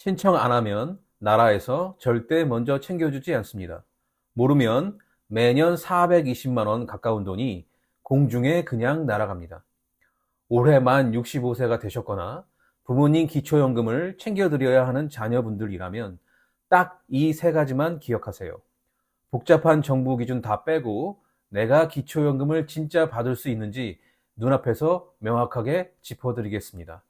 신청 안 하면 나라에서 절대 먼저 챙겨주지 않습니다. 모르면 매년 420만 원 가까운 돈이 공중에 그냥 날아갑니다. 올해 만 65세가 되셨거나 부모님 기초연금을 챙겨드려야 하는 자녀분들이라면 딱 이 세 가지만 기억하세요. 복잡한 정부 기준 다 빼고 내가 기초연금을 진짜 받을 수 있는지 눈앞에서 명확하게 짚어드리겠습니다.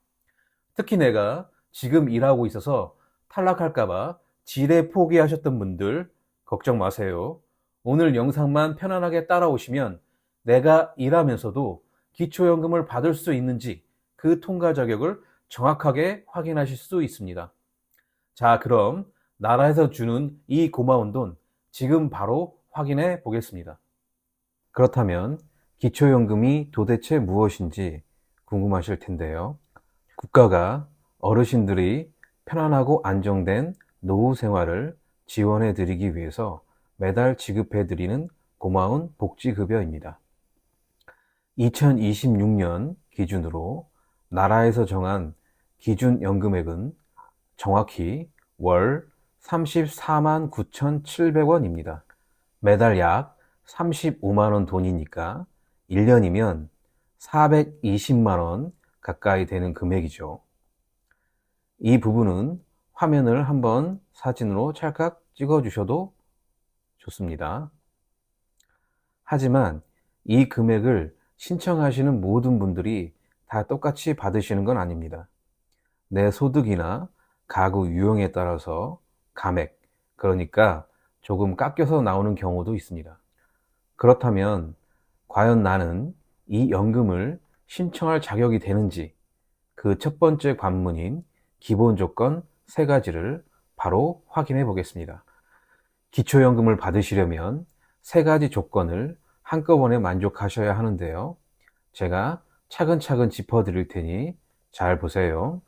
특히 내가 지금 일하고 있어서 탈락할까봐 지레 포기하셨던 분들 걱정 마세요. 오늘 영상만 편안하게 따라오시면 내가 일하면서도 기초연금을 받을 수 있는지 그 통과 자격을 정확하게 확인하실 수 있습니다. 자, 그럼 나라에서 주는 이 고마운 돈 지금 바로 확인해 보겠습니다. 그렇다면 기초연금이 도대체 무엇인지 궁금하실 텐데요. 국가가 어르신들이 편안하고 안정된 노후 생활을 지원해 드리기 위해서 매달 지급해 드리는 고마운 복지급여입니다. 2026년 기준으로 나라에서 정한 기준연금액은 정확히 월 34만 9,700원입니다. 매달 약 35만 원 돈이니까 1년이면 420만 원 가까이 되는 금액이죠. 이 부분은 화면을 한번 사진으로 찰칵 찍어 주셔도 좋습니다. 하지만 이 금액을 신청하시는 모든 분들이 다 똑같이 받으시는 건 아닙니다. 내 소득이나 가구 유형에 따라서 감액, 그러니까 조금 깎여서 나오는 경우도 있습니다. 그렇다면 과연 나는 이 연금을 신청할 자격이 되는지 그 첫 번째 관문인 기본 조건 세 가지를 바로 확인해 보겠습니다. 기초연금을 받으시려면 세 가지 조건을 한꺼번에 만족하셔야 하는데요. 제가 차근차근 짚어 드릴 테니 잘 보세요.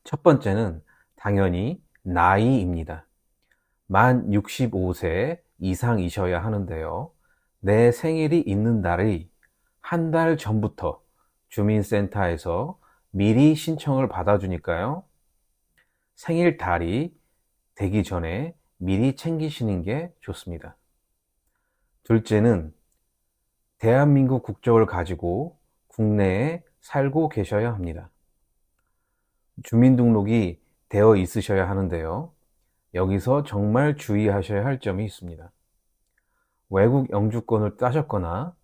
첫 번째는 당연히 나이입니다. 만 65세 이상이셔야 하는데요. 내 생일이 있는 날의 한 달 전부터 주민센터에서 미리 신청을 받아주니까요. 생일 달이 되기 전에 미리 챙기시는 게 좋습니다. 둘째는 대한민국 국적을 가지고 국내에 살고 계셔야 합니다. 주민등록이 되어 있으셔야 하는데요. 여기서 정말 주의하셔야 할 점이 있습니다. 외국 영주권을 따셨거나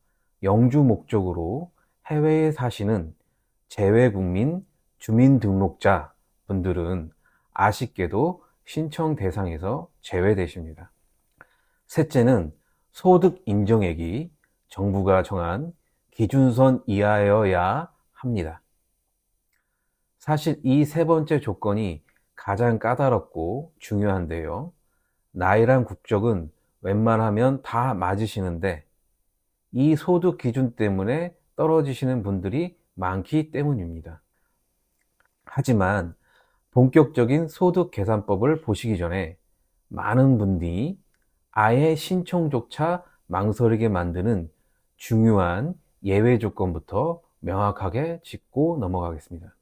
영주 목적으로 해외에 사시는 재외국민 주민등록자 분들은 아쉽게도 신청 대상에서 제외되십니다. 셋째는 소득 인정액이 정부가 정한 기준선 이하여야 합니다. 사실 이 세 번째 조건이 가장 까다롭고 중요한데요. 나이랑 국적은 웬만하면 다 맞으시는데 이 소득 기준 때문에 떨어지시는 분들이 많기 때문입니다. 하지만 본격적인 소득 계산법을 보시기 전에 많은 분들이 아예 신청조차 망설이게 만드는 중요한 예외 조건부터 명확하게 짚고 넘어가겠습니다.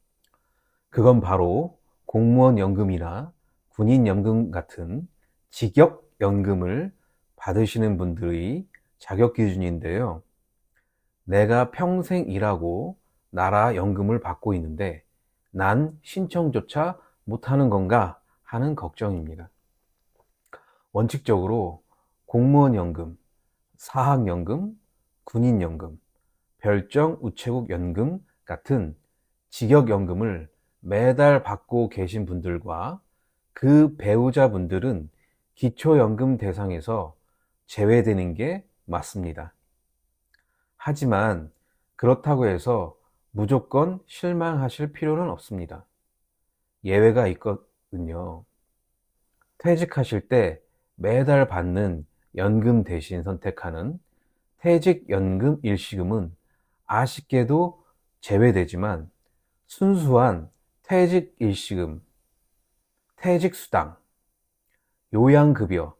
그건 바로 공무원 연금이나 군인 연금 같은 직역 연금을 받으시는 분들의 자격 기준인데요. 내가 평생 일하고 나라 연금을 받고 있는데 난 신청조차 못하는 건가 하는 걱정입니다. 원칙적으로 공무원 연금, 사학 연금, 군인 연금, 별정 우체국 연금 같은 직역 연금을 매달 받고 계신 분들과 그 배우자분들은 기초연금 대상에서 제외되는 게 맞습니다. 하지만 그렇다고 해서 무조건 실망하실 필요는 없습니다. 예외가 있거든요. 퇴직하실 때 매달 받는 연금 대신 선택하는 퇴직연금 일시금은 아쉽게도 제외되지만 순수한 퇴직 일시금, 퇴직수당, 요양급여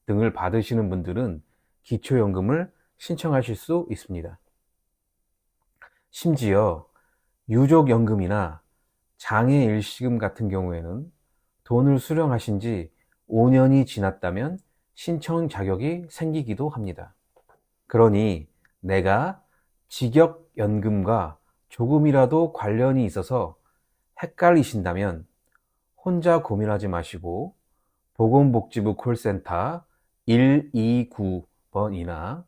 등을 받으시는 분들은 기초연금을 신청하실 수 있습니다. 심지어 유족연금이나 장애일시금 같은 경우에는 돈을 수령하신 지 5년이 지났다면 신청 자격이 생기기도 합니다. 그러니 내가 직역연금과 조금이라도 관련이 있어서 헷갈리신다면 혼자 고민하지 마시고 보건복지부 콜센터 129번이나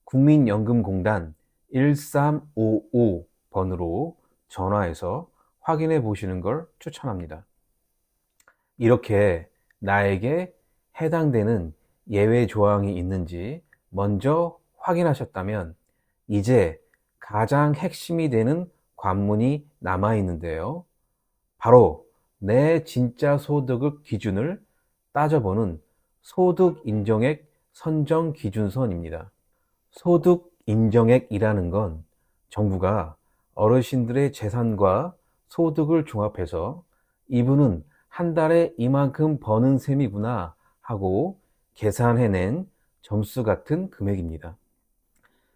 국민연금공단 1355번으로 전화해서 확인해 보시는 걸 추천합니다. 이렇게 나에게 해당되는 예외 조항이 있는지 먼저 확인하셨다면 이제 가장 핵심이 되는 관문이 남아 있는데요. 바로 내 진짜 소득의 기준을 따져보는 소득인정액 선정기준선입니다. 소득인정액이라는 건 정부가 어르신들의 재산과 소득을 종합해서 이분은 한 달에 이만큼 버는 셈이구나 하고 계산해낸 점수 같은 금액입니다.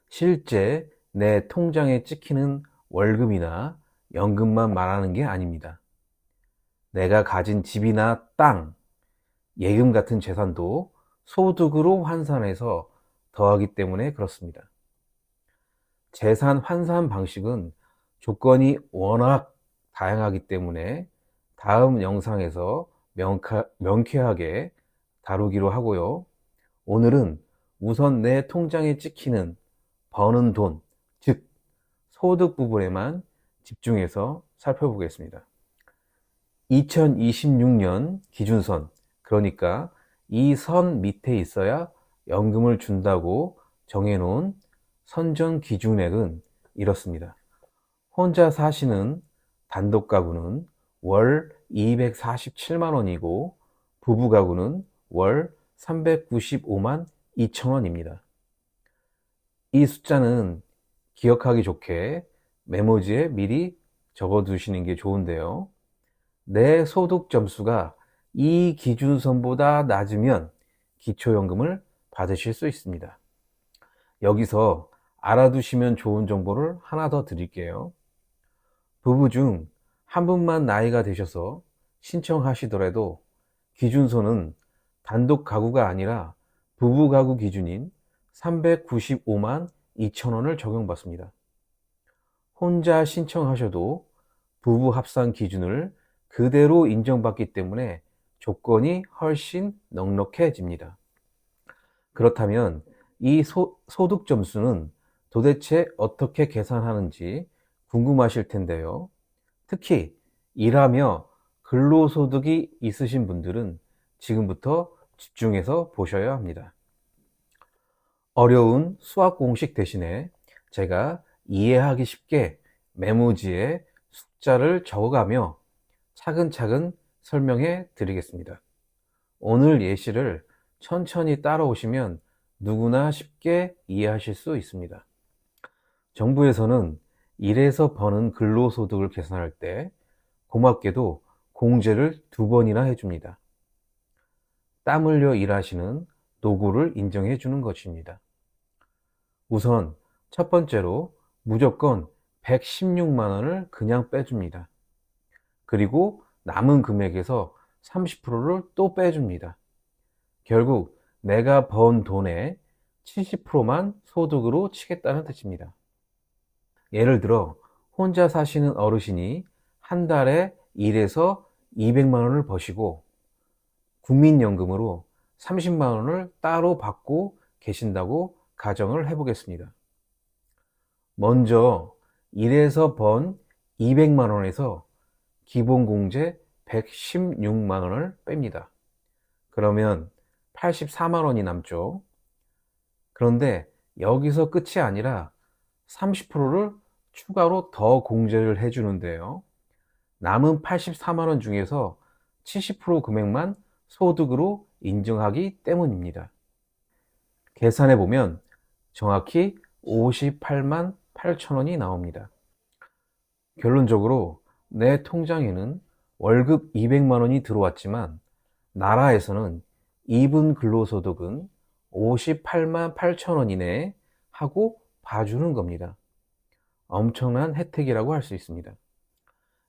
실제 내 통장에 찍히는 월급이나 연금만 말하는 게 아닙니다. 내가 가진 집이나 땅, 예금 같은 재산도 소득으로 환산해서 더하기 때문에 그렇습니다. 재산 환산 방식은 조건이 워낙 다양하기 때문에 다음 영상에서 명쾌하게 다루기로 하고요. 오늘은 우선 내 통장에 찍히는 버는 돈, 즉 소득 부분에만 집중해서 살펴보겠습니다. 2026년 기준선, 그러니까 이 선 밑에 있어야 연금을 준다고 정해놓은 선정 기준액은 이렇습니다. 혼자 사시는 단독 가구는 월 247만 원이고 부부 가구는 월 395만 2천 원입니다. 이 숫자는 기억하기 좋게 메모지에 미리 적어 두시는 게 좋은데요. 내 소득 점수가 이 기준선보다 낮으면 기초연금을 받으실 수 있습니다. 여기서 알아두시면 좋은 정보를 하나 더 드릴게요. 부부 중 한 분만 나이가 되셔서 신청하시더라도 기준선은 단독 가구가 아니라 부부 가구 기준인 395만 2천 원을 적용받습니다. 혼자 신청하셔도 부부 합산 기준을 그대로 인정받기 때문에 조건이 훨씬 넉넉해집니다. 그렇다면 이 소득 점수는 도대체 어떻게 계산하는지 궁금하실 텐데요. 특히 일하며 근로소득이 있으신 분들은 지금부터 집중해서 보셔야 합니다. 어려운 수학 공식 대신에 제가 이해하기 쉽게 메모지에 숫자를 적어가며 차근차근 설명해 드리겠습니다. 오늘 예시를 천천히 따라오시면 누구나 쉽게 이해하실 수 있습니다. 정부에서는 일해서 버는 근로소득을 계산할 때 고맙게도 공제를 2번이나 해줍니다. 땀 흘려 일하시는 노고를 인정해 주는 것입니다. 우선 첫 번째로 무조건 116만 원을 그냥 빼줍니다. 그리고 남은 금액에서 30%를 또 빼줍니다. 결국 내가 번 돈의 70%만 소득으로 치겠다는 뜻입니다. 예를 들어 혼자 사시는 어르신이 한 달에 일해서 200만 원을 버시고 국민연금으로 30만 원을 따로 받고 계신다고 가정을 해보겠습니다. 먼저 일해서 번 200만 원에서 기본공제 116만 원을 뺍니다. 그러면 84만 원이 남죠. 그런데 여기서 끝이 아니라 30%를 추가로 더 공제를 해주는데요. 남은 84만 원 중에서 70% 금액만 소득으로 인정하기 때문입니다. 계산해 보면 정확히 58만 8천 원이 나옵니다. 결론적으로 내 통장에는 월급 200만 원이 들어왔지만 나라에서는 2분 근로소득은 58만 8천 원이네 하고 봐주는 겁니다. 엄청난 혜택이라고 할 수 있습니다.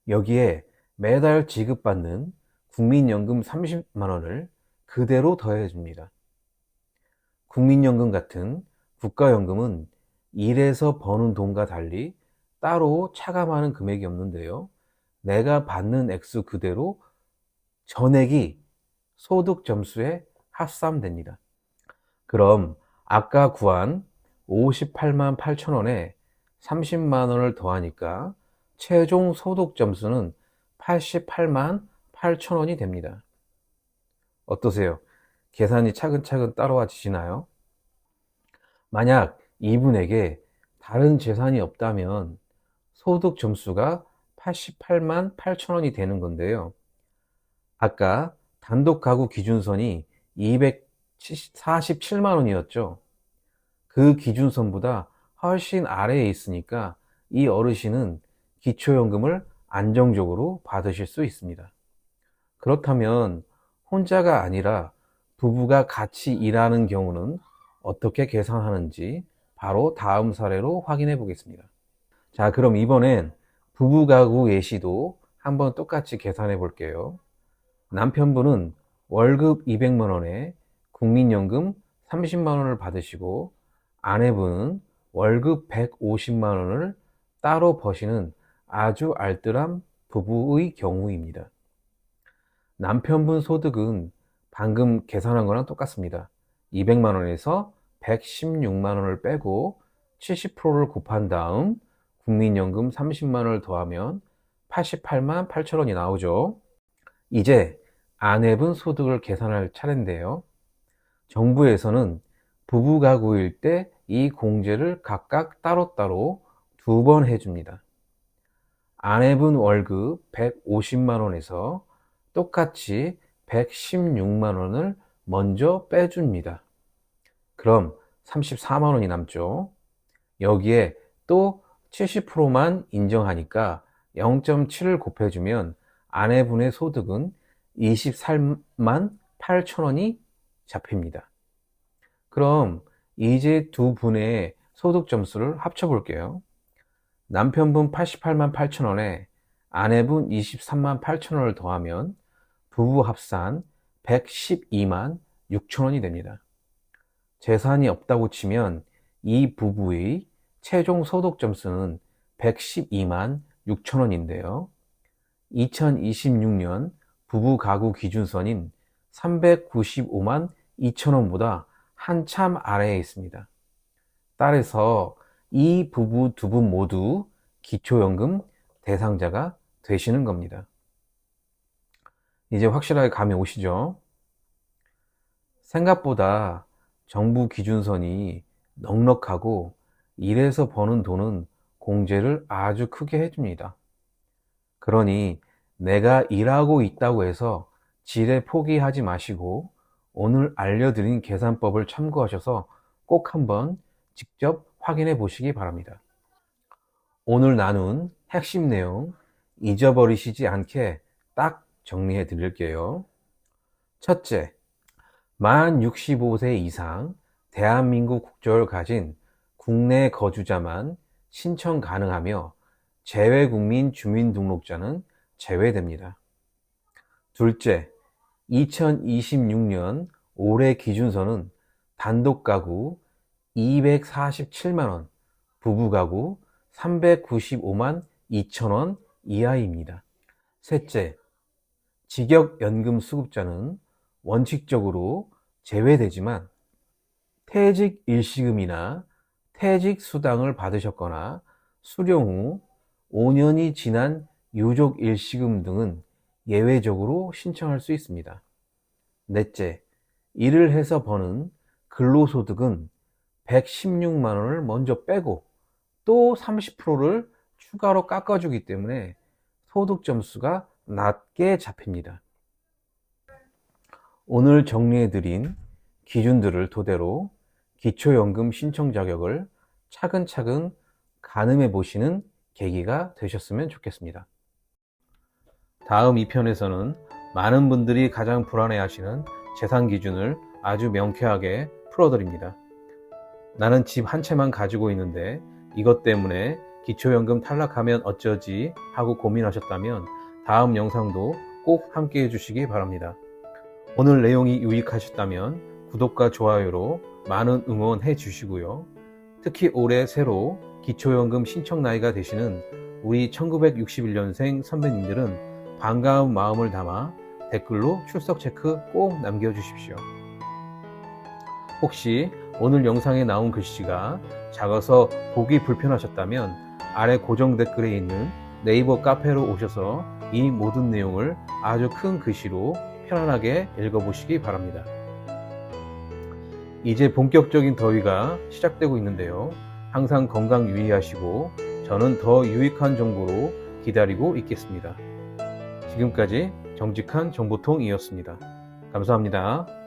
여기에 매달 지급받는 국민연금 30만 원을 그대로 더해 줍니다. 국민연금 같은 국가연금은 일해서 버는 돈과 달리 따로 차감하는 금액이 없는데요. 내가 받는 액수 그대로 전액이 소득 점수에 합산됩니다. 그럼 아까 구한 58만 8천 원에 30만 원을 더하니까 최종 소득 점수는 88만 8천 원이 됩니다. 어떠세요? 계산이 차근차근 따라와지시나요? 만약 이분에게 다른 재산이 없다면 소득 점수가 88만 8천 원이 되는 건데요. 아까 단독 가구 기준선이 247만 원이었죠. 그 기준선보다 훨씬 아래에 있으니까 이 어르신은 기초연금을 안정적으로 받으실 수 있습니다. 그렇다면 혼자가 아니라 부부가 같이 일하는 경우는 어떻게 계산하는지 바로 다음 사례로 확인해 보겠습니다. 자, 그럼 이번엔 부부가구 예시도 한번 똑같이 계산해 볼게요. 남편분은 월급 200만 원에 국민연금 30만 원을 받으시고 아내분은 월급 150만 원을 따로 버시는 아주 알뜰한 부부의 경우입니다. 남편분 소득은 방금 계산한 거랑 똑같습니다. 200만 원에서 116만 원을 빼고 70%를 곱한 다음 국민연금 30만 원을 더하면 88만 8천 원이 나오죠. 이제 아내분 소득을 계산할 차례인데요. 정부에서는 부부가구일 때 이 공제를 각각 따로따로 2번 해줍니다. 아내분 월급 150만 원에서 똑같이 116만 원을 먼저 빼줍니다. 그럼 34만 원이 남죠. 여기에 또 70%만 인정하니까 0.7을 곱해주면 아내분의 소득은 24만 8천 원이 잡힙니다. 그럼 이제 두 분의 소득 점수를 합쳐 볼게요. 남편분 88만 8천 원에 아내분 23만 8천 원을 더하면 부부 합산 112만 6천 원이 됩니다. 재산이 없다고 치면 이 부부의 최종 소득 점수는 112만 6천 원인데요. 2026년 부부 가구 기준선인 395만 2천 원보다 한참 아래에 있습니다. 따라서 이 부부 두 분 모두 기초연금 대상자가 되시는 겁니다. 이제 확실하게 감이 오시죠? 생각보다 정부 기준선이 넉넉하고 일해서 버는 돈은 공제를 아주 크게 해줍니다. 그러니 내가 일하고 있다고 해서 지레 포기하지 마시고 오늘 알려드린 계산법을 참고하셔서 꼭 한번 직접 확인해 보시기 바랍니다. 오늘 나눈 핵심 내용 잊어버리시지 않게 딱 정리해 드릴게요. 첫째, 만 65세 이상 대한민국 국적을 가진 국내 거주자만 신청 가능하며 재외국민 주민등록자는 제외됩니다. 둘째, 2026년 올해 기준선은 단독가구 247만원, 부부가구 395만 2천원 이하입니다. 셋째, 직역연금수급자는 원칙적으로 제외되지만 퇴직 일시금이나 퇴직 수당을 받으셨거나 수령 후 5년이 지난 유족 일시금 등은 예외적으로 신청할 수 있습니다. 넷째, 일을 해서 버는 근로소득은 116만 원을 먼저 빼고 또 30%를 추가로 깎아주기 때문에 소득 점수가 낮게 잡힙니다. 오늘 정리해드린 기준들을 토대로 기초연금 신청 자격을 차근차근 가늠해 보시는 계기가 되셨으면 좋겠습니다. 다음 2편에서는 많은 분들이 가장 불안해하시는 재산 기준을 아주 명쾌하게 풀어드립니다. 나는 집 한 채만 가지고 있는데 이것 때문에 기초연금 탈락하면 어쩌지 하고 고민하셨다면 다음 영상도 꼭 함께 해주시기 바랍니다. 오늘 내용이 유익하셨다면 구독과 좋아요로 많은 응원해 주시고요. 특히 올해 새로 기초연금 신청 나이가 되시는 우리 1961년생 선배님들은 반가운 마음을 담아 댓글로 출석 체크 꼭 남겨주십시오. 혹시 오늘 영상에 나온 글씨가 작아서 보기 불편하셨다면 아래 고정 댓글에 있는 네이버 카페로 오셔서 이 모든 내용을 아주 큰 글씨로 편안하게 읽어보시기 바랍니다. 이제 본격적인 더위가 시작되고 있는데요. 항상 건강 유의하시고 저는 더 유익한 정보로 기다리고 있겠습니다. 지금까지 정직한 정보통이었습니다. 감사합니다.